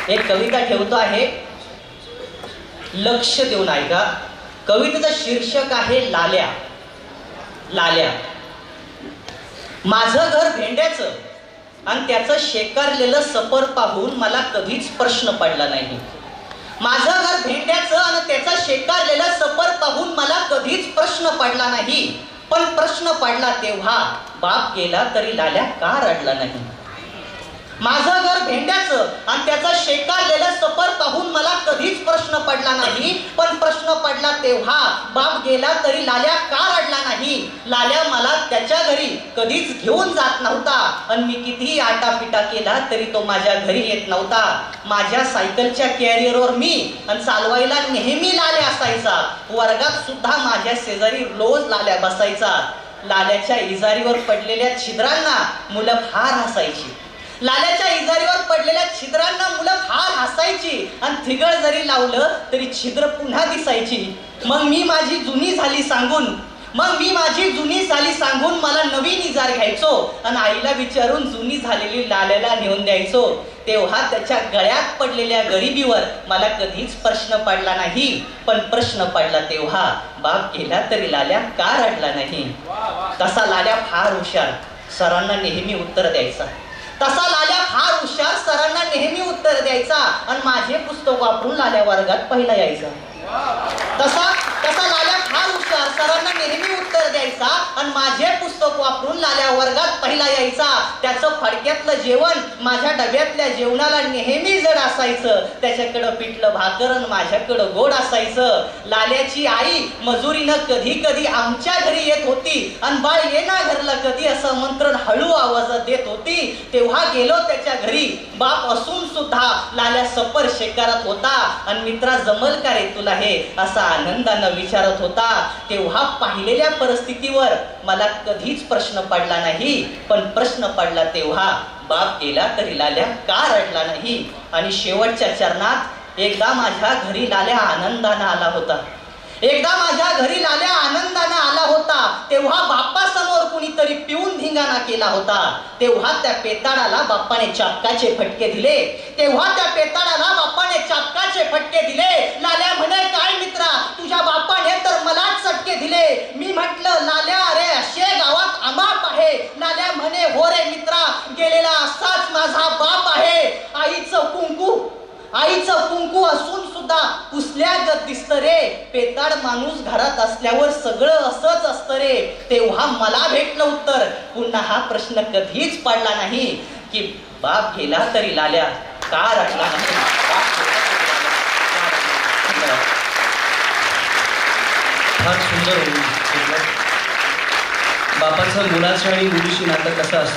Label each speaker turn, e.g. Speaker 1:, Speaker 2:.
Speaker 1: एक कविता ठेवतो आहे, लक्ष देऊन ऐका. कवितेचं शीर्षक आहे लाल्या. लाल्या. माझं घर भेंड्याचं आणि त्याचं शेकारलेलं सफर पाहून मला कधीच प्रश्न पडला नाही. माझं घर भेंड्याचं आणि त्याचा शेकारलेला सफर पाहून मला कधीच प्रश्न पडला नाही. पण प्रश्न पडला तेव्हा बाप गेला तरी लाल्या का रडला नाही. माझं घर भेंड्याचं आणि त्याचा शेकारलेला सफर पाहून मला कधीच प्रश्न पडला नाही. पण प्रश्न पडला तेव्हा बाप गेला तरी लाल्या का रडला नाही. लाल्या मला त्याच्या घरी कधीच घेऊन जात नव्हता आणि मी कितीही आटापिटा केला तरी तो माझ्या घरी येत नव्हता. माझ्या सायकलच्या कॅरियरवर मी आणि चालवायला नेहमी लाल्या असायचा. वर्गात सुद्धा माझ्या शेजारी रोज लाल्या बसायचा. लाल्याच्या इजारीवर पडलेल्या छिद्रांना मुलं फार हसायची. लाल्याच्या इजारीवर पडलेल्या छिद्रांना मुलं फार हसायची आणि थिगळ जरी लावलं तरी छिद्र पुन्हा दिसायची. मग मी माझी जुनी झाली सांगून मला नवीन इजार घ्यायचो आणि आईला विचारून जुनी झालेली लाल्याला नेऊन द्यायचो. तेव्हा त्याच्या गळ्यात पडलेल्या गरिबीवर मला कधीच प्रश्न पडला नाही. पण प्रश्न पडला तेव्हा बाप गेला तरी लाल्या का रडला नाही. तसा लाल्या फार हुशार, सरांना नेहमी उत्तर द्यायचा. आणि माझे पुस्तक वापरून लाल्या वर्गात पहिला यायचा. तसा लाल्या फार हुशार, सरांना नेहमी उत्तर द्यायचा आणि माझे पुस्तक वापरून लाल्या वर्गात पहिला यायचा. त्याचं फडक्यातलं जेवण माझ्या डब्यातल्या जेवणाला नेहमी जड असायचं. त्याच्याकडं पिठलं भाकर आणि माझ्याकडं गोड असायचं. लाल्याची आई मजुरीनं कधी कधी आमच्या घरी येत होती आणि बाळ येना घरला कधी असं मंत्रण हळू आवाजात देत होती. तेव्हा गेलो त्याच्या घरी. बाप असून सुद्धा लाल्या सफर शेकारत होता आणि मित्रा जमल का रे तुला हे असा आनंदानं विचारत होता. तेव्हा पाहिलेल्या परिस्थितीवर मला कधीच प्रश्न पडला नाही. पण प्रश्न पडला तेव्हा बाप गेला तरी लाल्या का रडला नाही. आणि शेवटच्या चरणात एकदा माझ्या घरी लाल्या आनंदानं आला होता. तेव्हा बाप्पासमोर कुणीतरी पिऊन धिंगाणा केला होता. तेव्हा त्या पेताळाला बाप्पाने चापकाचे फटके दिले. लाल्या म्हणे काय मित्रा, तुझ्या बापाने तर मलाच चटके दिले. मी म्हटलं लाल्या अरे असे गावात अमाप आहे. लाल्या म्हणे हो रे मित्रा, गेलेला असाच माझा बाप आहे. आईचं कुंकू असून सुद्धा पुसल्यागत दिसतं रे. पेताड माणूस घरात असल्यावर सगळं असंच असतं रे. तेव्हा मला भेटलं उत्तर. पुन्हा हा प्रश्न कधीच पडला नाही की बाप गेला तरी लाल्या का रडला नाही.
Speaker 2: फार सुंदर होईल. बापाचं मुलाचं आणि मुलीशी नातं कसं असतं